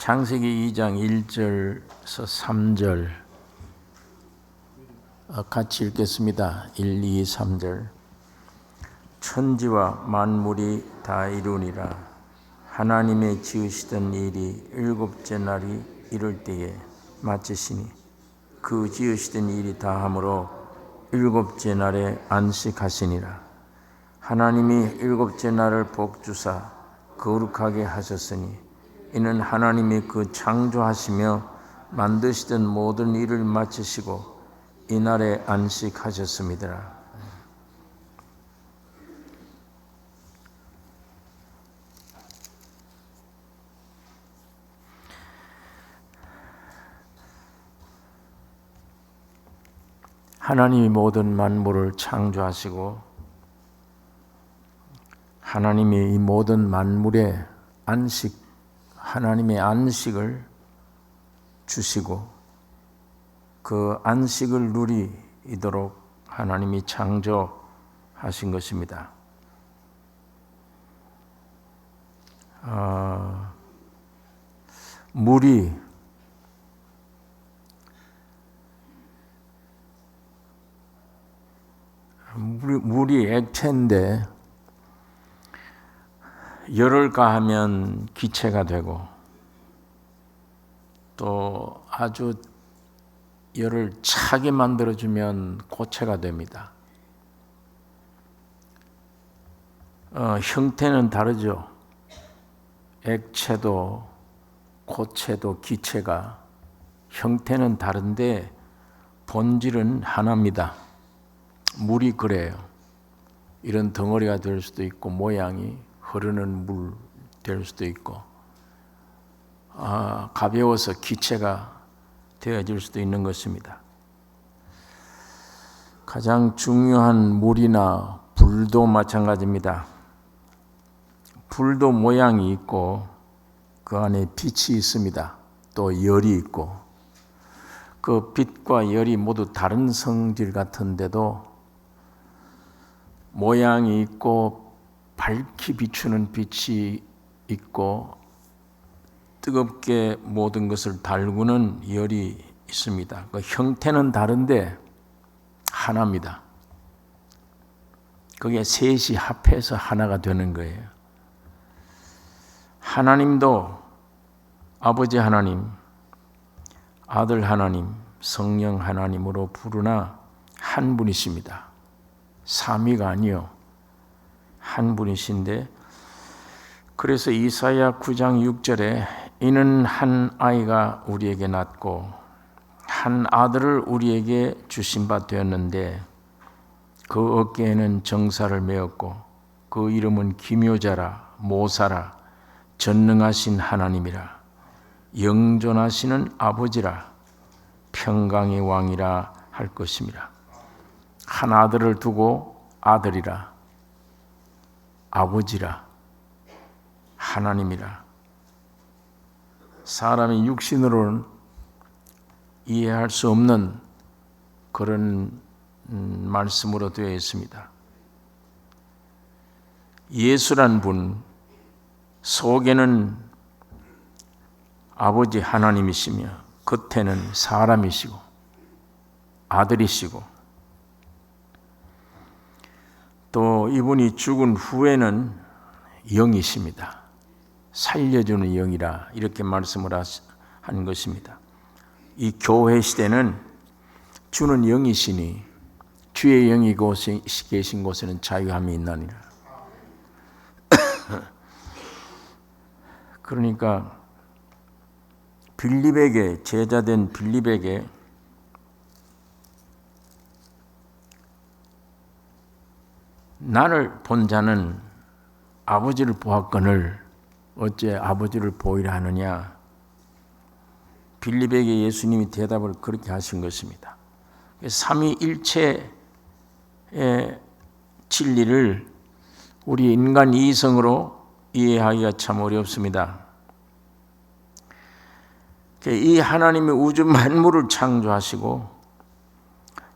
창세기 2장 1절에서 3절 같이 읽겠습니다. 1, 2, 3절. 천지와 만물이 다 이루니라. 하나님의 지으시던 일이 일곱째 날이 이를 때에 마치시니 그 지으시던 일이 다함으로 일곱째 날에 안식하시니라. 하나님이 일곱째 날을 복주사 거룩하게 하셨으니 이는 하나님이 그 창조하시며 만드시던 모든 일을 마치시고 이날에 안식하셨습니다. 하나님이 모든 만물을 창조하시고 하나님이 이 모든 만물의 하나님의 안식을 주시고 그 안식을 누리도록 하나님이 창조하신 것입니다. 물이 액체인데 열을 가하면 기체가 되고 또 아주 열을 차게 만들어주면 고체가 됩니다. 형태는 다르죠. 액체도 고체도 기체가 형태는 다른데 본질은 하나입니다. 물이 그래요. 이런 덩어리가 될 수도 있고 모양이 흐르는 물 될 수도 있고 가벼워서 기체가 되어질 수도 있는 것입니다. 가장 중요한 물이나 불도 마찬가지입니다. 불도 모양이 있고 그 안에 빛이 있습니다. 또 열이 있고 그 빛과 열이 모두 다른 성질 같은데도 모양이 있고 밝게 비추는 빛이 있고 뜨겁게 모든 것을 달구는 열이 있습니다. 그 형태는 다른데 하나입니다. 그게 셋이 합해서 하나가 되는 거예요. 하나님도 아버지 하나님, 아들 하나님, 성령 하나님으로 부르나 한 분이십니다. 삼위가 아니요 한 분이신데 그래서 이사야 9장 6절에 이는 한 아이가 우리에게 낳고 한 아들을 우리에게 주신 바 되었는데 그 어깨에는 정사를 메었고 그 이름은 기묘자라 모사라 전능하신 하나님이라 영존하시는 아버지라 평강의 왕이라 할 것입니다. 한 아들을 두고 아들이라 아버지라 하나님이라 사람이 육신으로는 이해할 수 없는 그런 말씀으로 되어 있습니다. 예수란 분 속에는 아버지 하나님이시며 겉에는 사람이시고 아들이시고 또 이분이 죽은 후에는 영이십니다. 살려주는 영이라 이렇게 말씀을 한 것입니다. 이 교회 시대는 주는 영이시니 주의 영이 계신 곳에는 자유함이 있나니라. 그러니까 빌립에게 제자된 빌립에게 나를 본 자는 아버지를 보았거늘 어째 아버지를 보이라 하느냐. 빌립에게 예수님이 대답을 그렇게 하신 것입니다. 삼위일체의 진리를 우리 인간 이성으로 이해하기가 참 어렵습니다. 이 하나님이 우주 만물을 창조하시고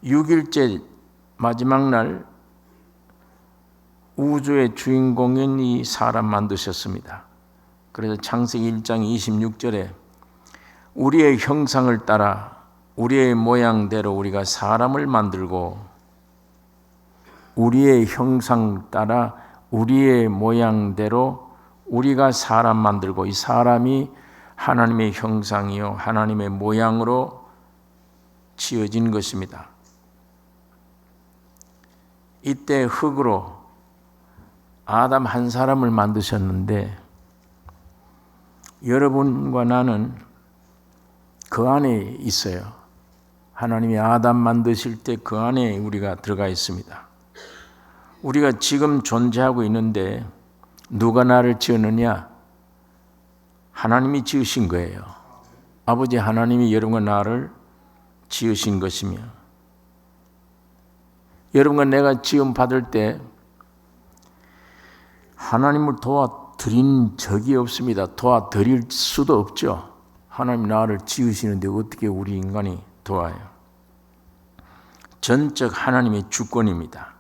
6일째 마지막 날 우주의 주인공인 이 사람 만드셨습니다. 그래서 창세기 1장 26절에 우리의 형상을 따라 우리의 모양대로 우리가 사람을 만들고, 우리의 형상 따라 우리의 모양대로 우리가 사람 만들고, 이 사람이 하나님의 형상이요 하나님의 모양으로 지어진 것입니다. 이때 흙으로 아담 한 사람을 만드셨는데, 여러분과 나는 그 안에 있어요. 하나님이 아담 만드실 때 그 안에 우리가 들어가 있습니다. 우리가 지금 존재하고 있는데 누가 나를 지었느냐? 하나님이 지으신 거예요. 아버지 하나님이 여러분과 나를 지으신 것이며, 여러분과 내가 지음 받을 때 하나님을 도와드린 적이 없습니다. 도와드릴 수도 없죠. 하나님 나를 지으시는데 어떻게 우리 인간이 도와요? 전적 하나님의 주권입니다.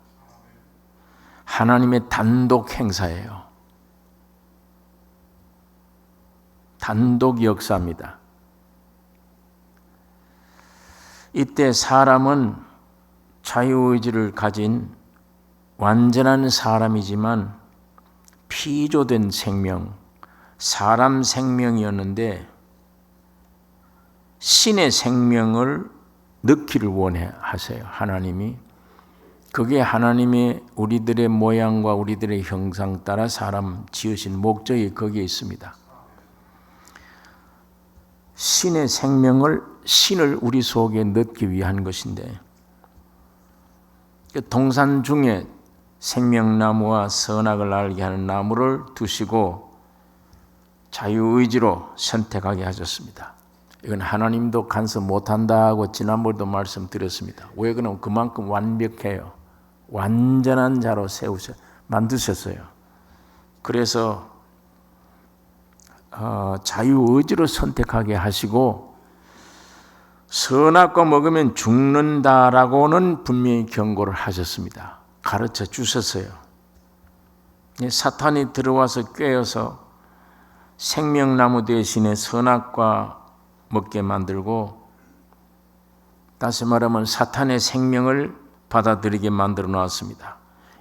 하나님의 단독 행사예요. 단독 역사입니다. 이때 사람은 자유의지를 가진 완전한 사람이지만 피조된 생명, 사람 생명이었는데 신의 생명을 넣기를 원하세요. 하나님이. 그게 하나님의 우리들의 모양과 우리들의 형상 따라 사람 지으신 목적이 거기에 있습니다. 신의 생명을, 신을 우리 속에 넣기 위한 것인데, 동산 중에 생명나무와 선악을 알게 하는 나무를 두시고 자유의지로 선택하게 하셨습니다. 이건 하나님도 간섭 못한다고 지난번에도 말씀드렸습니다. 왜 그러면 그만큼 완벽해요. 완전한 자로 만드셨어요. 그래서 자유의지로 선택하게 하시고, 선악과 먹으면 죽는다라고는 분명히 경고를 하셨습니다. 가르쳐 주셨어요. 사탄이 들어와서 꿰어서 생명나무 대신에 선악과 먹게 만들고, 다시 말하면 사탄의 생명을 받아들이게 만들어 놨습니다.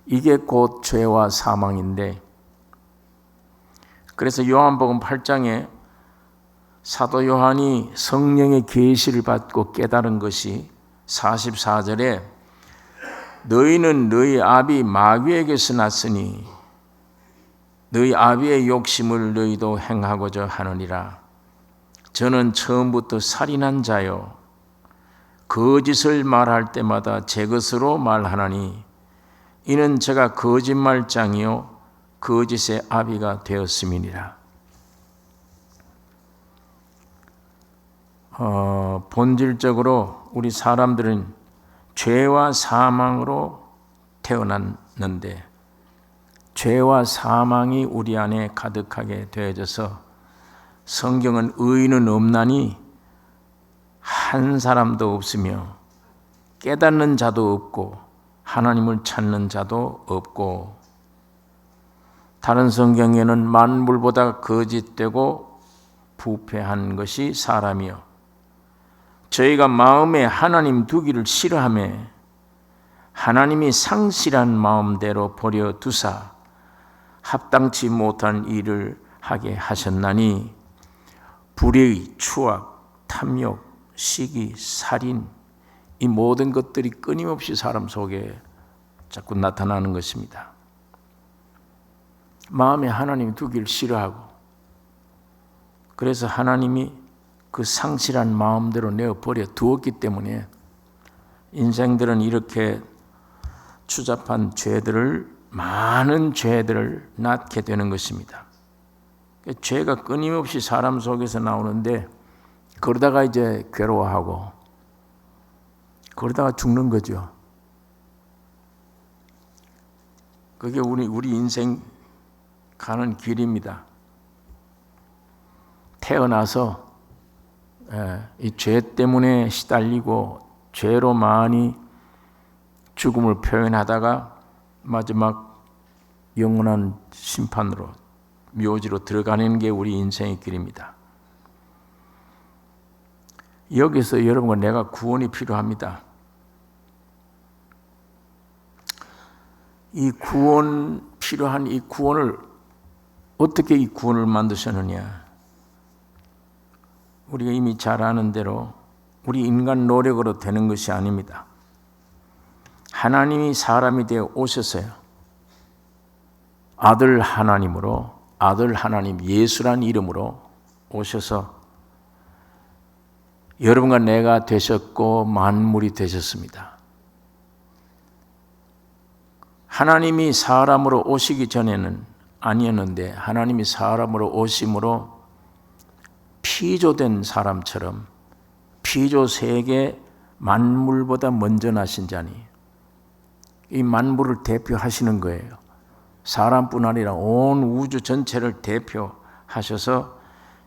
이게 곧 죄와 사망인데, 그래서 요한복음 8장에 사도 요한이 성령의 계시를 받고 깨달은 것이 44절에 너희는 너희 아비 마귀에게서 났으니 너희 아비의 욕심을 너희도 행하고자 하느니라. 저는 처음부터 살인한 자요 거짓을 말할 때마다 제 것으로 말하나니 이는 제가 거짓말장이요 거짓의 아비가 되었음이니라. 본질적으로 우리 사람들은 죄와 사망으로 태어났는데, 죄와 사망이 우리 안에 가득하게 되어져서 성경은 의인은 없나니 한 사람도 없으며 깨닫는 자도 없고 하나님을 찾는 자도 없고, 다른 성경에는 만물보다 거짓되고 부패한 것이 사람이요 저희가 마음에 하나님 두기를 싫어하며 하나님이 상실한 마음대로 버려 두사 합당치 못한 일을 하게 하셨나니 불의, 추악, 탐욕, 시기, 살인, 이 모든 것들이 끊임없이 사람 속에 자꾸 나타나는 것입니다. 마음에 하나님 두기를 싫어하고, 그래서 하나님이 그 상실한 마음대로 내어버려 두었기 때문에 인생들은 이렇게 추잡한 죄들을, 많은 죄들을 낳게 되는 것입니다. 죄가 끊임없이 사람 속에서 나오는데, 그러다가 이제 괴로워하고 그러다가 죽는 거죠. 그게 우리 인생 가는 길입니다. 태어나서 이 죄 때문에 시달리고 죄로 많이 죽음을 표현하다가 마지막 영원한 심판으로 묘지로 들어가는 게 우리 인생의 길입니다. 여기서 여러분과 내가 구원이 필요합니다. 이 구원 필요한 이 구원을 어떻게 이 구원을 만드셨느냐? 우리가 이미 잘 아는 대로 우리 인간 노력으로 되는 것이 아닙니다. 하나님이 사람이 되어 오셨어요. 아들 하나님으로, 아들 하나님 예수란 이름으로 오셔서 여러분과 내가 되셨고 만물이 되셨습니다. 하나님이 사람으로 오시기 전에는 아니었는데 하나님이 사람으로 오심으로 피조된 사람처럼 피조 세계 만물보다 먼저 나신 자니 이 만물을 대표하시는 거예요. 사람뿐 아니라 온 우주 전체를 대표하셔서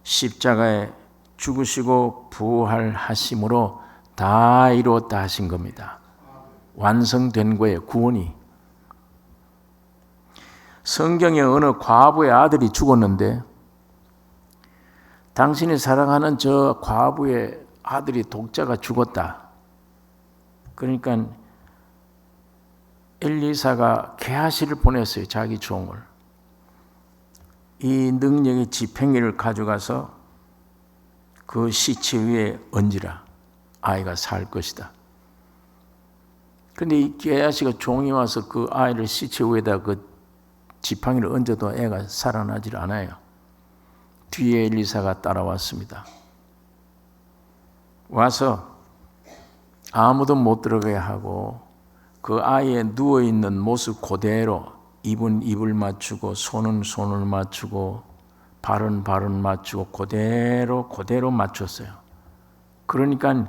십자가에 죽으시고 부활하심으로 다 이루었다 하신 겁니다. 완성된 거예요, 구원이. 성경에 어느 과부의 아들이 죽었는데 당신이 사랑하는 저 과부의 아들이 독자가 죽었다. 그러니까 엘리사가 게하시를 보냈어요, 자기 종을. 이 능력의 지팽이를 가져가서 그 시체 위에 얹으라. 아이가 살 것이다. 그런데 이 게하시가 종이 와서 그 아이를 시체 위에다 그 지팡이를 얹어도 애가 살아나질 않아요. 뒤에 엘리사가 따라왔습니다. 와서 아무도 못 들어가게 하고 그 아이의 누워있는 모습 그대로 입은 입을 맞추고 손은 손을 맞추고 발은 발을 맞추고 그대로 맞췄어요. 그러니까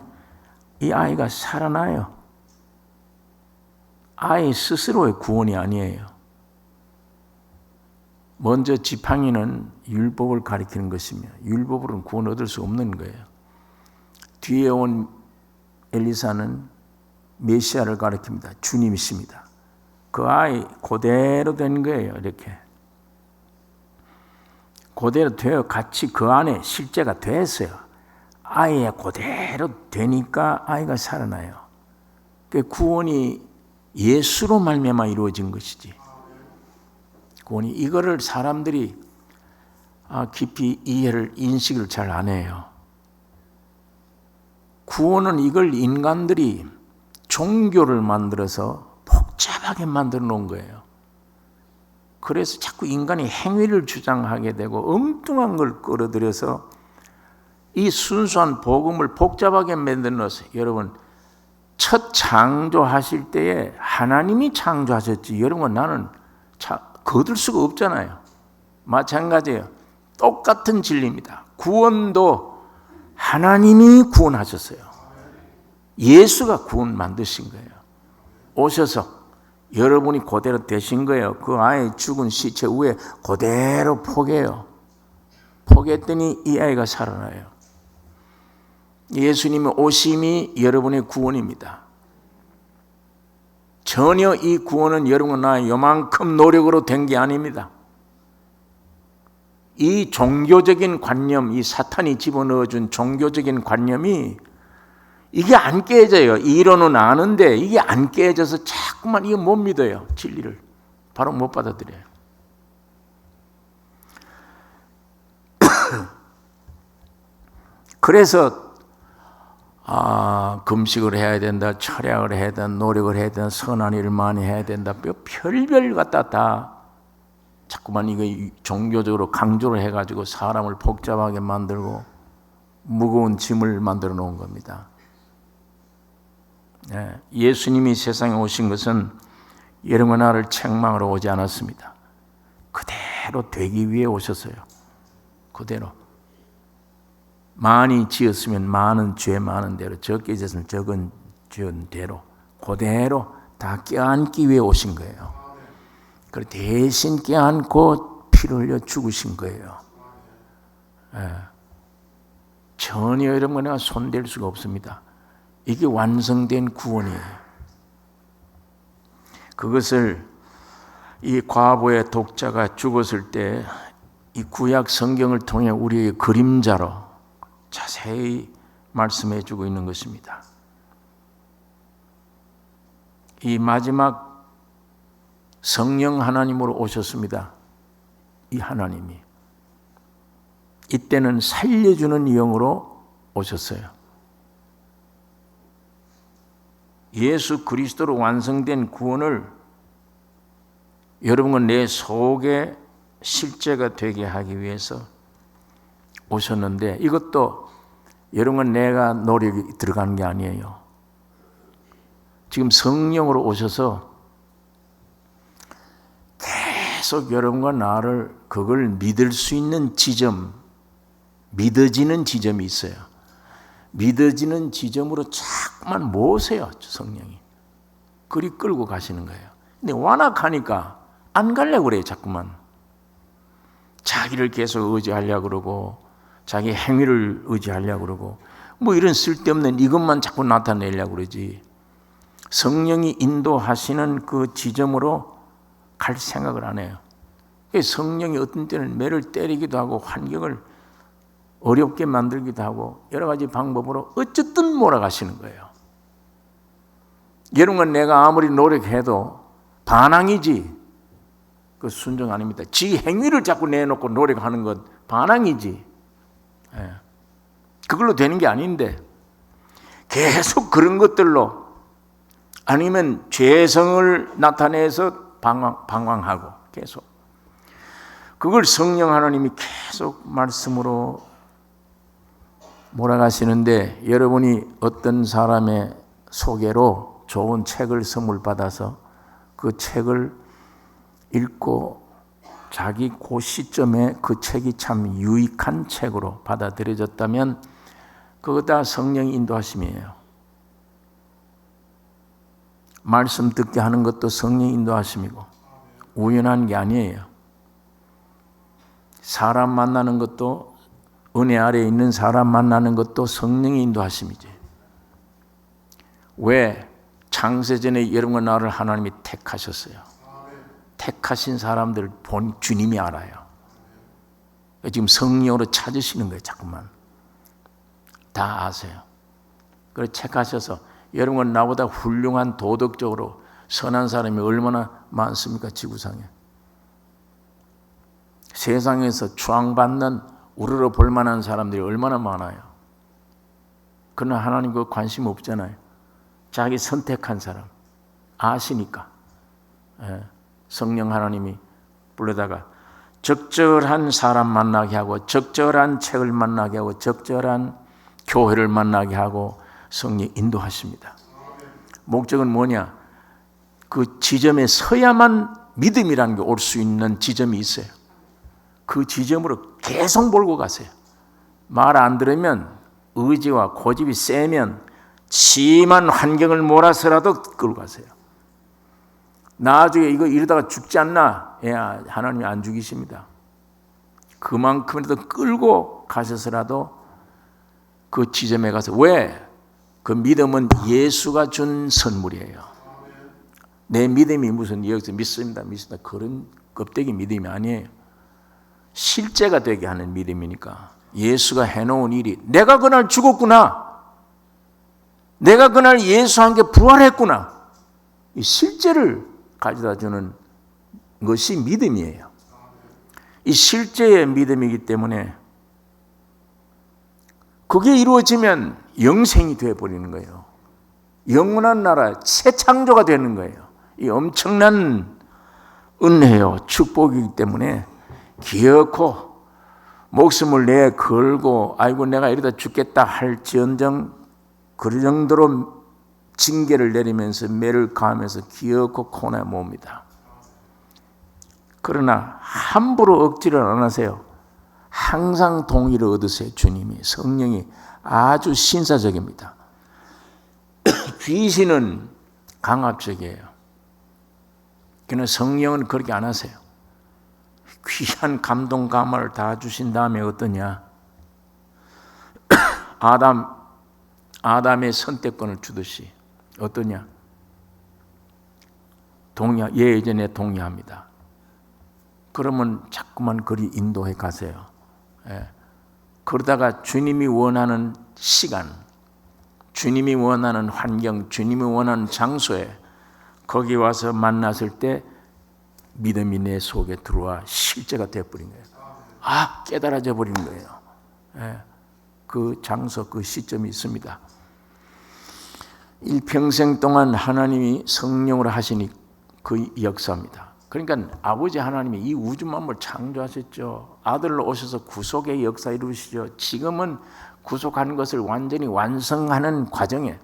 이 아이가 살아나요. 아이 스스로의 구원이 아니에요. 먼저 지팡이는 율법을 가리키는 것이며 율법으로는 구원 얻을 수 없는 거예요. 뒤에 온 엘리사는 메시아를 가리킵니다. 주님이십니다. 그 아이 그대로 된 거예요. 이렇게 그대로 되어 같이 그 안에 실제가 됐어요. 아이에 그대로 되니까 아이가 살아나요. 그 구원이 예수로 말미암아 이루어진 것이지. 구원이 이거를 사람들이 깊이 이해를 인식을 잘 안 해요. 구원은 이걸 인간들이 종교를 만들어서 복잡하게 만들어 놓은 거예요. 그래서 자꾸 인간이 행위를 주장하게 되고 엉뚱한 걸 끌어들여서 이 순수한 복음을 복잡하게 만들어 놓았어요. 여러분, 첫 창조하실 때에 하나님이 창조하셨지 여러분 나는 거둘 수가 없잖아요. 마찬가지예요. 똑같은 진리입니다. 구원도 하나님이 구원하셨어요. 예수가 구원 만드신 거예요. 오셔서 여러분이 그대로 되신 거예요. 그 아이 죽은 시체 위에 그대로 포개요. 포개했더니 이 아이가 살아나요. 예수님의 오심이 여러분의 구원입니다. 전혀 이 구원은 여러분과 요만큼 노력으로 된 게 아닙니다. 이 종교적인 관념, 이 사탄이 집어넣어준 종교적인 관념이 이게 안 깨져요. 이론은 아는데 이게 안 깨져서 자꾸만 이거 못 믿어요. 진리를 바로 못 받아들여요. 그래서 금식을 해야 된다, 철학을 해야 된다, 노력을 해야 된다, 선한 일을 많이 해야 된다, 별별 갖다 다 자꾸만 이거 종교적으로 강조를 해가지고 사람을 복잡하게 만들고 무거운 짐을 만들어 놓은 겁니다. 예수님이 세상에 오신 것은 여러분과 나를 책망하러 오지 않았습니다. 그대로 되기 위해 오셨어요. 그대로. 많이 지었으면 많은 죄 많은 대로, 적게 지었으면 적은 지은 대로 그대로 다 껴안기 위해 오신 거예요. 그리고 대신 껴안고 피를 흘려 죽으신 거예요. 전혀 이런 거 내가 손댈 수가 없습니다. 이게 완성된 구원이에요. 그것을 이 과부의 독자가 죽었을 때 이 구약 성경을 통해 우리의 그림자로 자세히 말씀해 주고 있는 것입니다. 이 마지막 성령 하나님으로 오셨습니다. 이 하나님이 이때는 살려주는 영으로 오셨어요. 예수 그리스도로 완성된 구원을 여러분과 내 속에 실제가 되게 하기 위해서 오셨는데, 이것도 여러분과 내가 노력이 들어가는 게 아니에요. 지금 성령으로 오셔서 계속 여러분과 나를 그걸 믿을 수 있는 지점, 믿어지는 지점이 있어요. 믿어지는 지점으로 자꾸만 모으세요, 성령이. 그리 끌고 가시는 거예요. 근데 완악하니까 안 가려고 그래요, 자꾸만. 자기를 계속 의지하려고 그러고, 자기 행위를 의지하려고 그러고, 뭐 이런 쓸데없는 이것만 자꾸 나타내려고 그러지. 성령이 인도하시는 그 지점으로 갈 생각을 안 해요. 성령이 어떤 때는 매를 때리기도 하고 환경을 어렵게 만들기도 하고 여러 가지 방법으로 어쨌든 몰아가시는 거예요. 여러분과 내가 아무리 노력해도 반항이지 그 순종 아닙니다. 지 행위를 자꾸 내놓고 노력하는 것 반항이지. 그걸로 되는 게 아닌데 계속 그런 것들로, 아니면 죄성을 나타내서 방황하고 계속 그걸 성령 하나님이 계속 말씀으로 몰아가시는데, 여러분이 어떤 사람의 소개로 좋은 책을 선물 받아서 그 책을 읽고 자기 그 시점에 그 책이 참 유익한 책으로 받아들여졌다면 그거 다 성령의 인도하심이에요. 말씀 듣게 하는 것도 성령의 인도하심이고 우연한 게 아니에요. 사람 만나는 것도, 은혜 아래에 있는 사람 만나는 것도 성령의 인도하심이지. 왜? 창세전에 여러분과 나를 하나님이 택하셨어요. 택하신 사람들 본 주님이 알아요. 지금 성령으로 찾으시는 거예요. 자꾸만 다 아세요. 그래서 택하셔서 여러분과 나보다 훌륭한 도덕적으로 선한 사람이 얼마나 많습니까? 지구상에. 세상에서 추앙받는 우러러 볼만한 사람들이 얼마나 많아요. 그러나 하나님 그 관심 없잖아요. 자기 선택한 사람 아시니까. 성령 하나님이 불러다가 적절한 사람 만나게 하고, 적절한 책을 만나게 하고, 적절한 교회를 만나게 하고 성령이 인도하십니다. 목적은 뭐냐? 그 지점에 서야만 믿음이라는 게 올 수 있는 지점이 있어요. 그 지점으로 계속 몰고 가세요. 말 안 들으면, 의지와 고집이 세면 심한 환경을 몰아서라도 끌고 가세요. 나중에 이거 이러다가 죽지 않나? 하나님이 안 죽이십니다. 그만큼이라도 끌고 가셔서라도 그 지점에 가서. 왜? 그 믿음은 예수가 준 선물이에요. 내 믿음이 무슨 여기서 믿습니다 그런 껍데기 믿음이 아니에요. 실제가 되게 하는 믿음이니까. 예수가 해놓은 일이, 내가 그날 죽었구나, 내가 그날 예수와 함께 부활했구나, 이 실제를 가져다 주는 것이 믿음이에요. 이 실제의 믿음이기 때문에 그게 이루어지면 영생이 되어버리는 거예요. 영원한 나라, 새 창조가 되는 거예요. 이 엄청난 은혜요, 축복이기 때문에 기어코 목숨을 내 걸고, 아이고 내가 이러다 죽겠다 할지언정 그 정도로 징계를 내리면서 매를 가하면서 기어코 코너에 몹니다. 그러나 함부로 억지를 안 하세요. 항상 동의를 얻으세요. 주님이, 성령이 아주 신사적입니다. 귀신은 강압적이에요. 그러나 성령은 그렇게 안 하세요. 귀한 감동 감화를 다 주신 다음에 어떠냐? 아담의 선택권을 주듯이 어떠냐? 예전에 동의합니다. 그러면 자꾸만 그리 인도해 가세요. 그러다가 주님이 원하는 시간, 주님이 원하는 환경, 주님이 원하는 장소에 거기 와서 만났을 때 믿음이 내 속에 들어와 실제가 되어버린 거예요. 깨달아져 버린 거예요. 그 장소, 그 시점이 있습니다. 일평생 동안 하나님이 성령으로 하시니 그 역사입니다. 그러니까 아버지 하나님이 이 우주 만물을 창조하셨죠. 아들로 오셔서 구속의 역사 이루시죠. 지금은 구속하는 것을 완전히 완성하는 과정에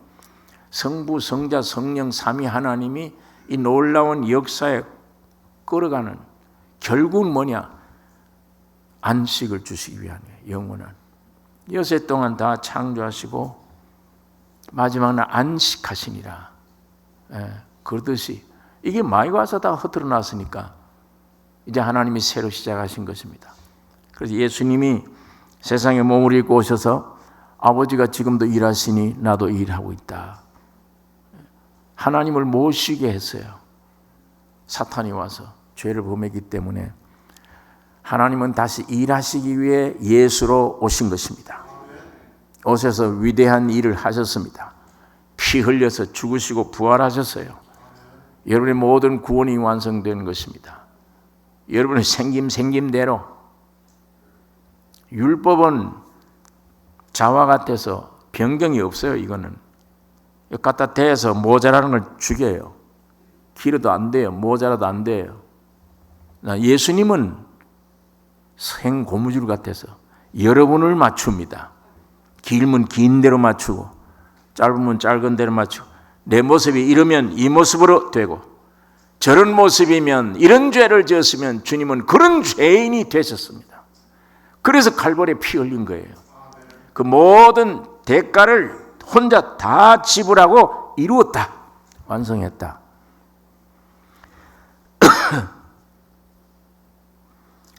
성부, 성자, 성령 삼위 하나님이 이 놀라운 역사에 끌어가는 결국은 뭐냐? 안식을 주시기 위한 영원한 여세 동안 다 창조하시고 마지막 날 안식하시니라. 그러듯이 이게 많이 와서 다 흐트러 놨으니까 이제 하나님이 새로 시작하신 것입니다. 그래서 예수님이 세상에 몸을 입고 오셔서 아버지가 지금도 일하시니 나도 일하고 있다. 하나님을 못 쉬게 했어요. 사탄이 와서 죄를 범했기 때문에 하나님은 다시 일하시기 위해 예수로 오신 것입니다. 오셔서 위대한 일을 하셨습니다. 피 흘려서 죽으시고 부활하셨어요. 여러분의 모든 구원이 완성된 것입니다. 여러분의 생김대로 율법은 자와 같아서 변경이 없어요. 이거는 갖다 대서 모자라는 걸 죽여요. 길어도 안 돼요. 모자라도 안 돼요. 예수님은 생고무줄 같아서 여러분을 맞춥니다. 길면 긴 대로 맞추고 짧으면 짧은 대로 맞추고 내 모습이 이러면 이 모습으로 되고 저런 모습이면 이런 죄를 지었으면 주님은 그런 죄인이 되셨습니다. 그래서 칼보리에 피 흘린 거예요. 그 모든 대가를 혼자 다 지불하고 이루었다. 완성했다.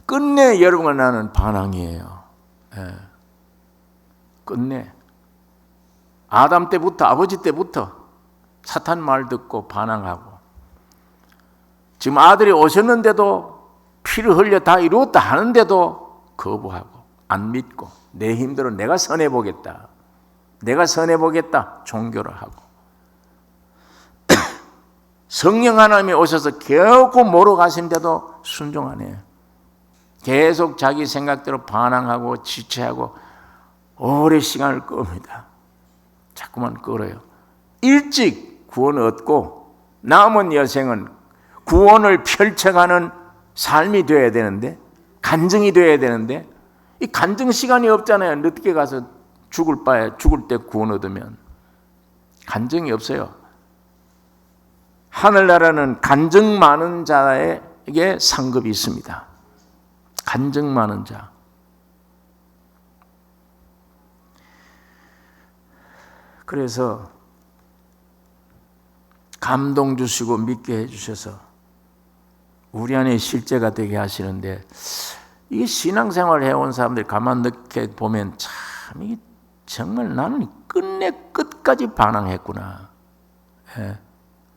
끝내 여러분과 나는 반항이에요. 끝내 아담 때부터 아버지 때부터 사탄 말 듣고 반항하고 지금 아들이 오셨는데도 피를 흘려 다 이루었다 하는데도 거부하고 안 믿고 내 힘대로 내가 선해보겠다. 내가 선해보겠다. 종교를 하고 성령 하나님이 오셔서 결코 모르고 가신데도 순종 안 해요. 계속 자기 생각대로 반항하고 지체하고 오래 시간을 끕니다. 자꾸만 끌어요. 일찍 구원을 얻고 남은 여생은 구원을 펼쳐가는 삶이 되어야 되는데 간증이 되어야 되는데 이 간증 시간이 없잖아요. 늦게 가서 죽을 때 구원 얻으면 간증이 없어요. 하늘나라는 간증 많은 자에게 상급이 있습니다. 간증 많은 자. 그래서 감동 주시고 믿게 해주셔서 우리 안에 실제가 되게 하시는데 이게 신앙생활 해온 사람들이 가만 늦게 보면 참 이게 정말 나는 끝내 끝까지 반항했구나.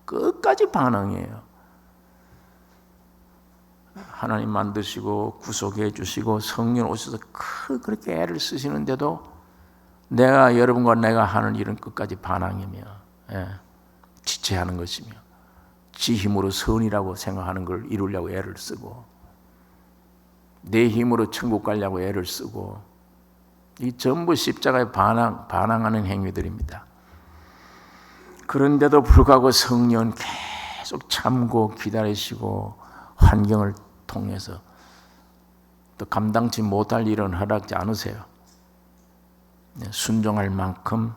끝까지 반항이에요. 하나님 만드시고 구속해 주시고 성령 오셔서 그렇게 애를 쓰시는데도 내가 여러분과 내가 하는 일은 끝까지 반항이며 지체하는 것이며 지 힘으로 선이라고 생각하는 걸 이루려고 애를 쓰고 내 힘으로 천국 가려고 애를 쓰고 이 전부 십자가에 반항하는 행위들입니다. 그런데도 불구하고 성령은 계속 참고 기다리시고 환경을 통해서 또 감당치 못할 일은 허락지 않으세요. 순종할 만큼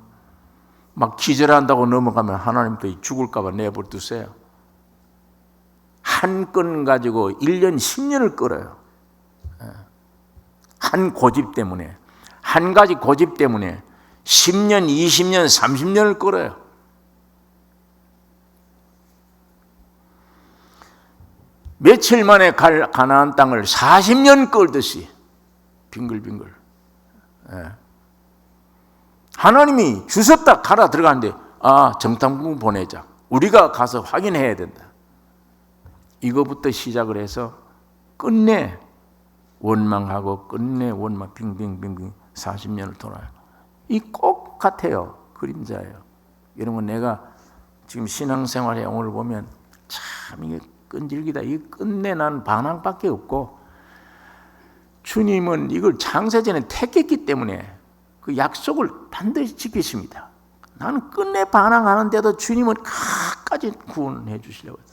막 기절한다고 넘어가면 하나님 또 죽을까 봐 내버려 두세요. 한 건 가지고 1년 10년을 끌어요. 한 고집 때문에 한 가지 고집 때문에 10년, 20년, 30년을 끌어요. 며칠 만에 갈 가나안 땅을 40년 끌듯이 빙글빙글. 하나님이 주셨다 가라 들어가는데 정탐꾼 보내자. 우리가 가서 확인해야 된다. 이거부터 시작을 해서 끝내 원망하고 끝내 원망 빙빙빙빙 40년을 돌아요. 이 꼭 같아요. 그림자예요. 여러분, 내가 지금 신앙생활에 오늘 보면 참 이게 끈질기다. 이 끝내 난 반항밖에 없고, 주님은 이걸 창세전에 택했기 때문에 그 약속을 반드시 지키십니다. 나는 끝내 반항하는데도 주님은 끝까지 구원해 주시려고 해요.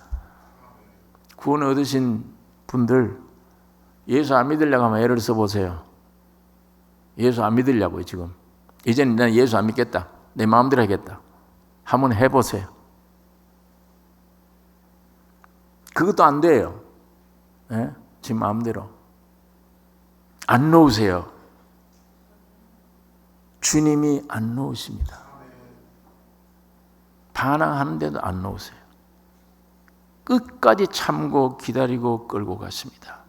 구원 얻으신 분들, 예수 안 믿으려고 하면 애를 써보세요. 예수 안 믿으려고요. 지금 이제는 난 예수 안 믿겠다, 내 마음대로 하겠다, 한번 해보세요. 그것도 안 돼요. 예? 제 마음대로 안 놓으세요. 주님이 안 놓으십니다. 반항하는데도 안 놓으세요. 끝까지 참고 기다리고 끌고 갔습니다.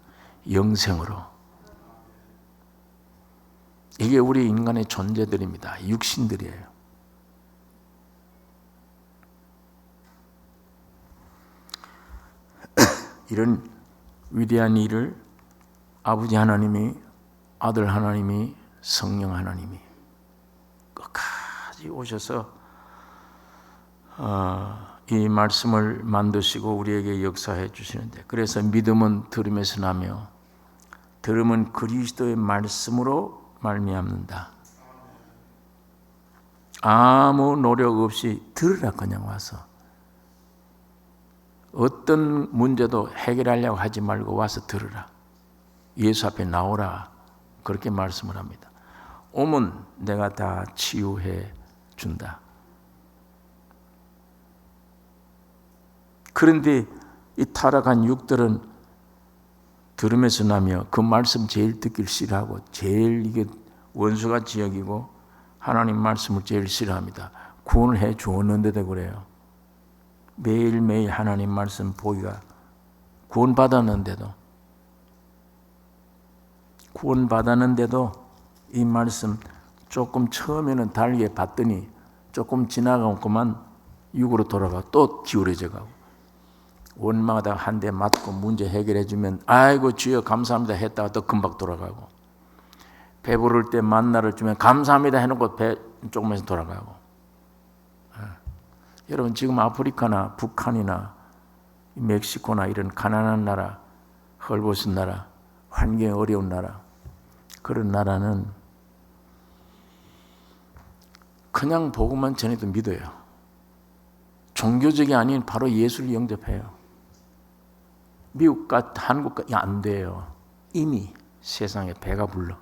영생으로. 이게 우리 인간의 존재들입니다. 육신들이에요. 이런 위대한 일을 아버지 하나님이, 아들 하나님이, 성령 하나님이 끝까지 오셔서 이 말씀을 만드시고 우리에게 역사해 주시는데, 그래서 믿음은 들음에서 나며 들음은 그리스도의 말씀으로 말미암는다. 아무 노력 없이 들으라. 그냥 와서 어떤 문제도 해결하려고 하지 말고 와서 들으라. 예수 앞에 나오라. 그렇게 말씀을 합니다. 오면 내가 다 치유해 준다. 그런데 이 타락한 육들은 들음에서 나며 그 말씀 제일 듣기를 싫어하고, 제일 이게 원수같이 여기고 하나님 말씀을 제일 싫어합니다. 구원을 해 주었는데도 그래요. 매일매일 하나님 말씀 보기가, 구원받았는데도 이 말씀 조금 처음에는 달게 봤더니 조금 지나가고 그만 육으로 돌아가 또 기울어져 가고, 원망하다가 한 대 맞고 문제 해결해 주면 아이고 주여 감사합니다 했다가 또 금방 돌아가고, 배부를 때 만나를 주면 감사합니다 해놓고 배 조금에서 돌아가고. 여러분, 지금 아프리카나 북한이나 멕시코나 이런 가난한 나라, 헐벗은 나라, 환경이 어려운 나라, 그런 나라는 그냥 복음만 전해도 믿어요. 종교적이 아닌 바로 예수를 영접해요. 미국과 한국과 안 돼요. 이미 세상에 배가 불러.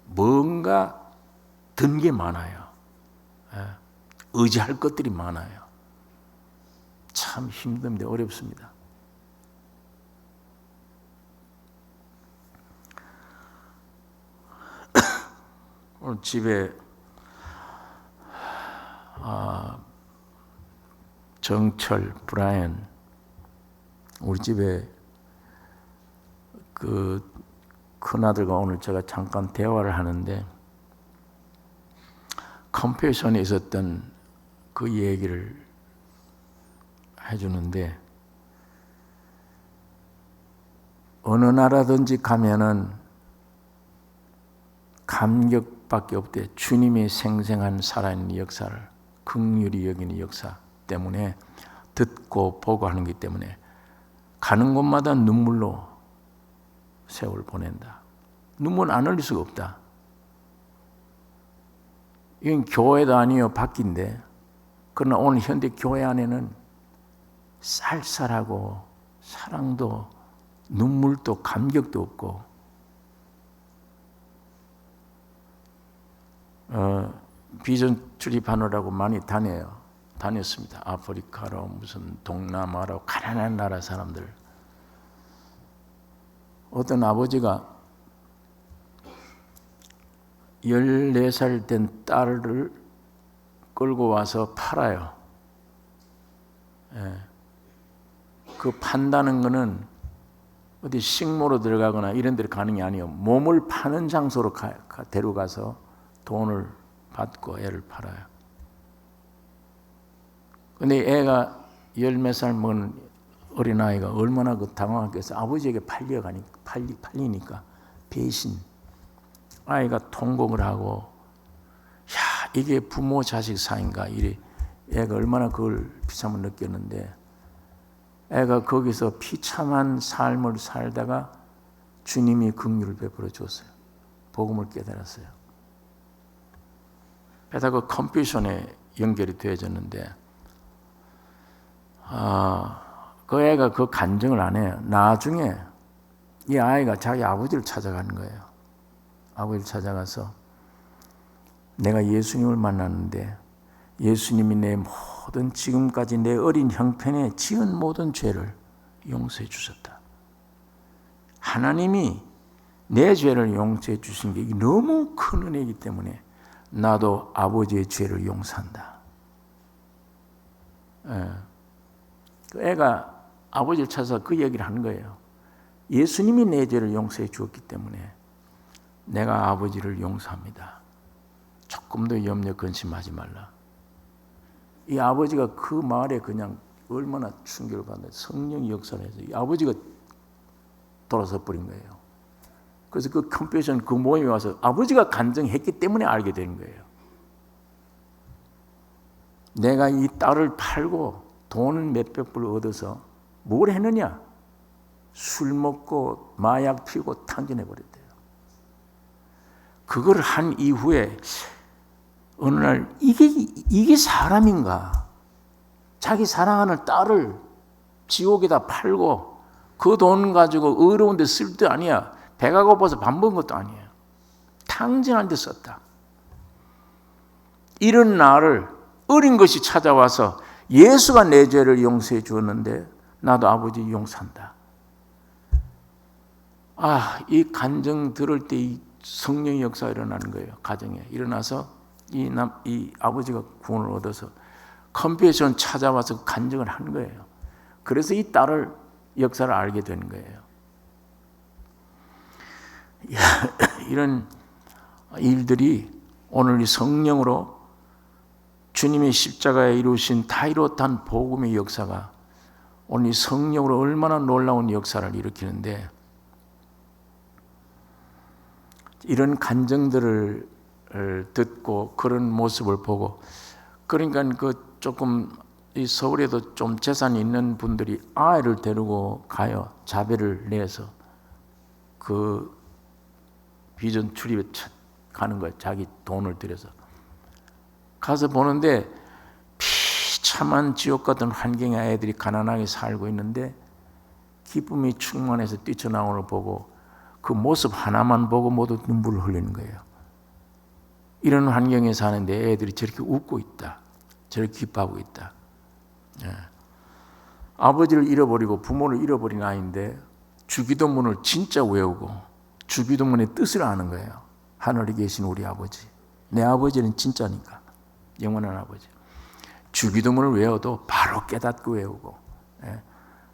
뭔가 든 게 많아요. 의지할 것들이 많아요. 참 힘듭니다. 어렵습니다. 오늘 집에 정철, 브라이언, 우리 집에 그 큰아들과 오늘 제가 잠깐 대화를 하는데, 컴패션에 있었던 그 얘기를 해주는데, 어느 나라든지 가면은 감격밖에 없대. 주님의 생생한 살아있는 역사를 긍휼히 여기는 역사 때문에, 듣고 보고 하는 것 때문에 가는 곳마다 눈물로 세월 보낸다. 눈물 안 흘릴 수가 없다. 이건 교회도 아니요 밖인데, 그러나 오늘 현대 교회 안에는 쌀쌀하고 사랑도 눈물도 감격도 없고, 비전 출입하느라고 많이 다녔습니다. 아프리카로 무슨 동남아로 가난한 나라 사람들. 어떤 아버지가 14살 된 딸을 끌고 와서 팔아요. 그 판다는 거는 어디 식모로 들어가거나 이런 데로 가는 게 아니에요. 몸을 파는 장소로 데려가서 돈을 받고 애를 팔아요. 근데 애가 10몇 살 먹은 어린아이가 얼마나 그 당황했겠어. 아버지에게 팔리니까 배신. 아이가 통곡을 하고, 야, 이게 부모 자식 사이인가 이래. 애가 얼마나 그걸 비참을 느꼈는데, 애가 거기서 비참한 삶을 살다가 주님이 긍휼을 베풀어 줬어요. 복음을 깨달았어요. 게다가 그 컴퓨션에 연결이 되어졌는데, 그 애가 그 간증을 안 해요. 나중에 이 아이가 자기 아버지를 찾아가는 거예요. 아버지를 찾아가서 내가 예수님을 만났는데 예수님이 내 모든 지금까지 내 어린 형편에 지은 모든 죄를 용서해 주셨다. 하나님이 내 죄를 용서해 주신 게 너무 큰 은혜이기 때문에 나도 아버지의 죄를 용서한다. 그 애가 아버지를 찾아서 그 얘기를 하는 거예요. 예수님이 내 죄를 용서해 주었기 때문에 내가 아버지를 용서합니다. 조금 더 염려 근심하지 말라. 이 아버지가 그 말에 그냥 얼마나 충격을 받는다. 성령이 역사를 해서 이 아버지가 돌아서 버린 거예요. 그래서 그 컴패션 그 모임에 와서 아버지가 간증했기 때문에 알게 된 거예요. 내가 이 딸을 팔고 돈 몇백 불 얻어서 뭘 했느냐? 술 먹고 마약 피우고 탕진해 버렸대요. 그걸 한 이후에 어느 날 이게 사람인가? 자기 사랑하는 딸을 지옥에다 팔고 그 돈 가지고 어려운 데 쓸 데 아니야. 배가 고파서 밥 먹은 것도 아니에요. 탕진한 데 썼다. 이런 나를 어린 것이 찾아와서 예수가 내 죄를 용서해 주었는데 나도 아버지 용서한다. 이 간증 들을 때 이 성령의 역사가 일어나는 거예요. 가정에 일어나서 이 아버지가 구원을 얻어서 컴패션 찾아와서 간증을 하는 거예요. 그래서 이 딸을 역사를 알게 되는 거예요. 이런 일들이 오늘 이 성령으로 주님의 십자가에 이루신 다 이뤘단 복음의 역사가 오늘 이 성령으로 얼마나 놀라운 역사를 일으키는데, 이런 간증들을 듣고 그런 모습을 보고, 그러니까 그 조금 이 서울에도 좀 재산이 있는 분들이 아이를 데리고 가요. 자배를 내서 그 비전 출입에 가는 거예요. 자기 돈을 들여서 가서 보는데 비참한 지옥 같은 환경의 아이들이 가난하게 살고 있는데 기쁨이 충만해서 뛰쳐나오는 걸 보고 그 모습 하나만 보고 모두 눈물을 흘리는 거예요. 이런 환경에 사는데 애들이 저렇게 웃고 있다. 저렇게 기뻐하고 있다. 아버지를 잃어버리고 부모를 잃어버린 아이인데 주기도문을 진짜 외우고 주기도문의 뜻을 아는 거예요. 하늘에 계신 우리 아버지. 내 아버지는 진짜니까. 영원한 아버지. 주기도문을 외워도 바로 깨닫고 외우고,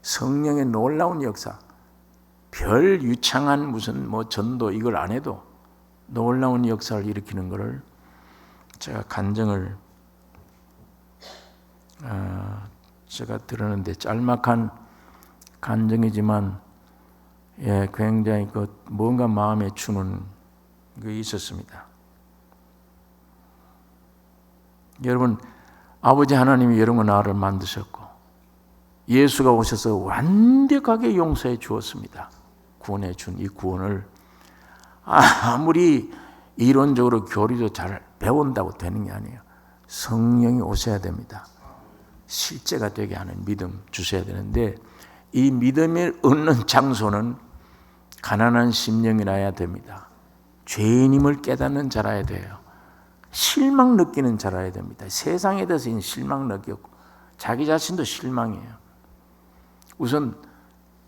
성령의 놀라운 역사, 별 유창한 무슨 전도 이걸 안 해도 놀라운 역사를 일으키는 것을 제가 간증을 제가 들었는데, 짤막한 간증이지만 굉장히 뭔가 마음에 주는 게 있었습니다. 여러분, 아버지 하나님이 여러분 나를 만드셨고 예수가 오셔서 완벽하게 용서해 주었습니다. 구원해 준 이 구원을 아무리 이론적으로 교리도 잘 배운다고 되는 게 아니에요. 성령이 오셔야 됩니다. 실제가 되게 하는 믿음 주셔야 되는데, 이 믿음을 얻는 장소는 가난한 심령이라야 됩니다. 죄인임을 깨닫는 자라야 돼요. 실망 느끼는 자라야 됩니다. 세상에 대해서 실망 느꼈고 자기 자신도 실망이에요. 우선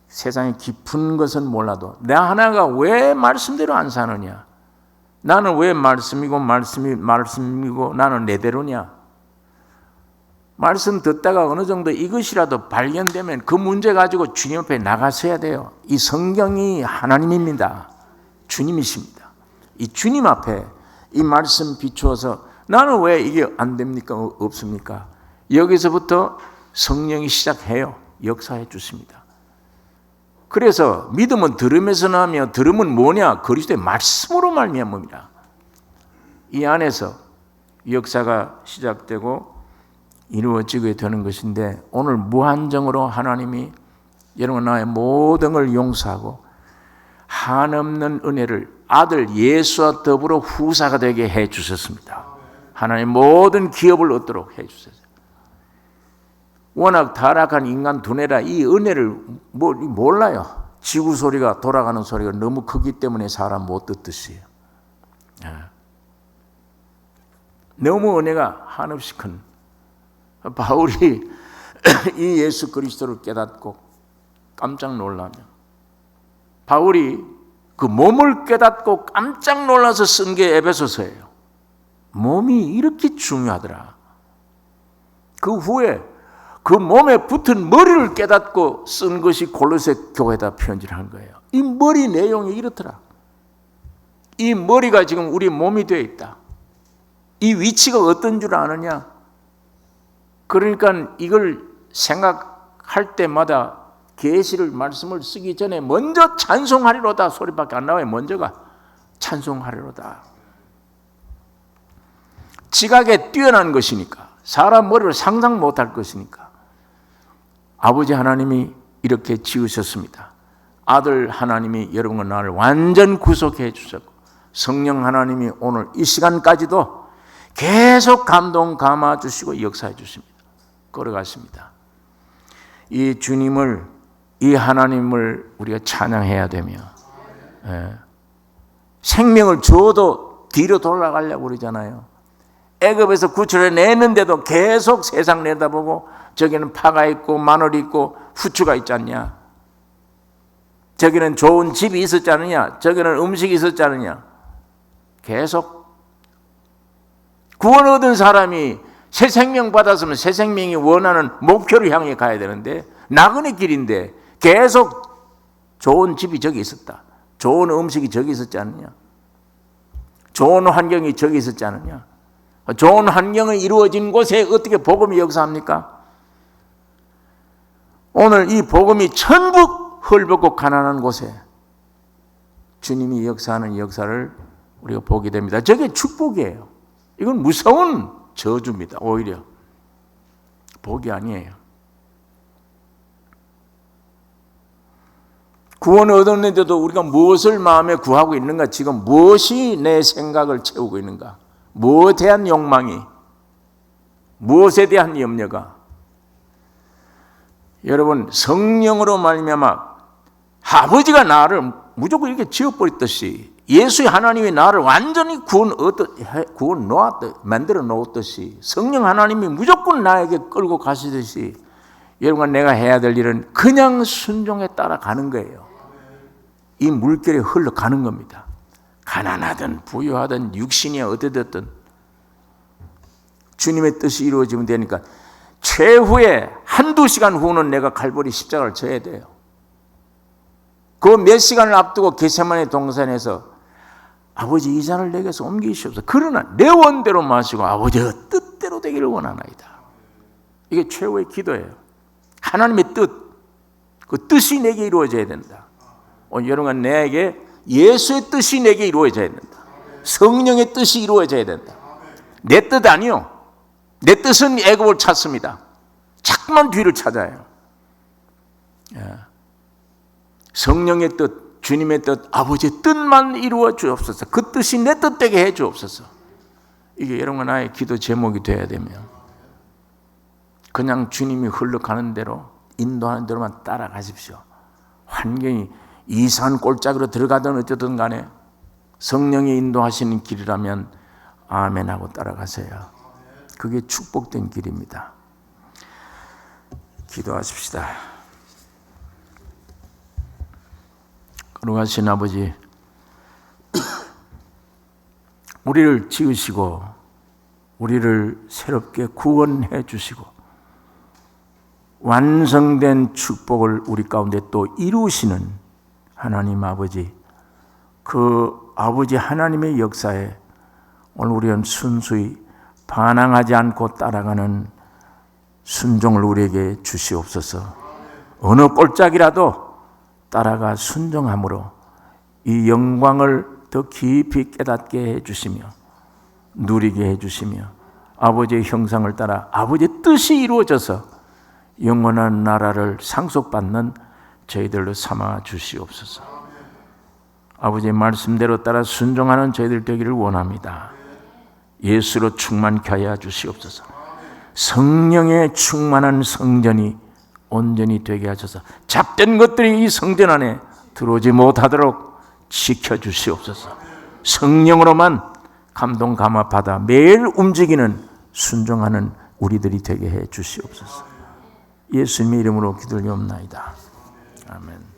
세상의 깊은 것은 몰라도 나 하나가 왜 말씀대로 안 사느냐? 나는 왜 말씀이고 말씀이고 나는 내대로냐? 말씀 듣다가 어느 정도 이것이라도 발견되면 그 문제 가지고 주님 앞에 나가서야 돼요. 이 성경이 하나님입니다. 주님이십니다. 이 주님 앞에 이 말씀 비추어서 나는 왜 이게 안 됩니까? 없습니까? 여기서부터 성령이 시작해요. 역사해 주십니다. 그래서 믿음은 들음에서 나며 들음은 뭐냐? 그리스도의 말씀으로 말미암음이라. 이 안에서 역사가 시작되고 이루어지게 되는 것인데, 오늘 무한정으로 하나님이 여러분 나의 모든 걸 용서하고 한없는 은혜를 아들 예수와 더불어 후사가 되게 해 주셨습니다. 하나님 모든 기업을 얻도록 해 주셨어요. 워낙 타락한 인간 두뇌라 이 은혜를 몰라요. 지구 소리가 돌아가는 소리가 너무 크기 때문에 사람 못 듣듯이. 너무 은혜가 한없이 큰 바울이 이 예수 그리스도를 깨닫고 깜짝 놀라며, 바울이 그 몸을 깨닫고 깜짝 놀라서 쓴 게 에베소서예요. 몸이 이렇게 중요하더라. 그 후에 그 몸에 붙은 머리를 깨닫고 쓴 것이 골로새 교회에다 편지를 한 거예요. 이 머리 내용이 이렇더라. 이 머리가 지금 우리 몸이 되어 있다. 이 위치가 어떤 줄 아느냐? 그러니까 이걸 생각할 때마다 계시를 말씀을 쓰기 전에 먼저 찬송하리로다 소리밖에 안 나와요. 먼저가 찬송하리로다. 지각에 뛰어난 것이니까, 사람 머리를 상상 못할 것이니까 아버지 하나님이 이렇게 지으셨습니다. 아들 하나님이 여러분과 나를 완전 구속해 주셨고, 성령 하나님이 오늘 이 시간까지도 계속 감동 감아 주시고 역사해 주십니다. 걸어가십니다. 이 주님을, 이 하나님을 우리가 찬양해야 되며, 생명을 줘도 뒤로 돌아가려고 그러잖아요. 애굽에서 구출해 내는데도 계속 세상 내다보고, 저기는 파가 있고 마늘이 있고 후추가 있지 않냐, 저기는 좋은 집이 있었지 않느냐, 저기는 음식이 있었지 않느냐. 계속 구원 얻은 사람이 새 생명 받았으면 새 생명이 원하는 목표를 향해 가야 되는데, 나그네 길인데 계속 좋은 집이 저기 있었다, 좋은 음식이 저기 있었지 않느냐, 좋은 환경이 저기 있었지 않느냐. 좋은 환경이 이루어진 곳에 어떻게 복음이 역사합니까? 오늘 이 복음이 전부 헐벗고 가난한 곳에 주님이 역사하는 역사를 우리가 보게 됩니다. 저게 축복이에요. 이건 무서운 저주입니다. 오히려 복이 아니에요. 구원을 얻었는데도 우리가 무엇을 마음에 구하고 있는가? 지금 무엇이 내 생각을 채우고 있는가? 무엇에 대한 욕망이, 무엇에 대한 염려가? 여러분, 성령으로 말미암아 아버지가 나를 무조건 이렇게 지어버렸듯이, 예수의 하나님이 나를 완전히 만들어 놓았듯이, 성령 하나님이 무조건 나에게 끌고 가시듯이, 여러분과 내가 해야 될 일은 그냥 순종에 따라가는 거예요. 이 물결에 흘러가는 겁니다. 가난하든 부유하든 육신이 어떻든 주님의 뜻이 이루어지면 되니까, 최후에 한두 시간 후는 내가 갈보리 십자가를 져야 돼요. 그 몇 시간을 앞두고 겟세마네 동산에서 아버지 이 잔을 내게서 옮기시옵소서. 그러나 내 원대로 마시고 아버지의 뜻대로 되기를 원하나이다. 이게 최후의 기도예요. 하나님의 뜻, 그 뜻이 내게 이루어져야 된다. 여러분, 내게 예수의 뜻이 내게 이루어져야 된다. 성령의 뜻이 이루어져야 된다. 내 뜻 아니요. 내 뜻은 애굽을 찾습니다. 자꾸만 뒤를 찾아요. 성령의 뜻, 주님의 뜻, 아버지의 뜻만 이루어 주옵소서. 그 뜻이 내 뜻 되게 해 주옵소서. 이게 여러분과 나의 기도 제목이 되어야 되며, 그냥 주님이 흘러가는 대로, 인도하는 대로만 따라가십시오. 환경이 이상한 꼴짝으로 들어가든 어쨌든 간에 성령이 인도하시는 길이라면 아멘하고 따라가세요. 그게 축복된 길입니다. 기도하십시다. 거룩하신 아버지, 우리를 지으시고 우리를 새롭게 구원해 주시고 완성된 축복을 우리 가운데 또 이루시는 하나님 아버지, 그 아버지 하나님의 역사에 오늘 우리는 순수히 반항하지 않고 따라가는 순종을 우리에게 주시옵소서. 어느 꼴짝이라도 따라가 순종함으로 이 영광을 더 깊이 깨닫게 해주시며 누리게 해주시며 아버지의 형상을 따라 아버지의 뜻이 이루어져서 영원한 나라를 상속받는 저희들로 삼아 주시옵소서. 아버지의 말씀대로 따라 순종하는 저희들 되기를 원합니다. 예수로 충만케 하여 주시옵소서. 성령의 충만한 성전이 온전히 되게 하셔서 잡된 것들이 이 성전 안에 들어오지 못하도록 지켜주시옵소서. 성령으로만 감동 감화받아 매일 움직이는 순종하는 우리들이 되게 해 주시옵소서. 예수님의 이름으로 기도드리옵나이다. 아멘.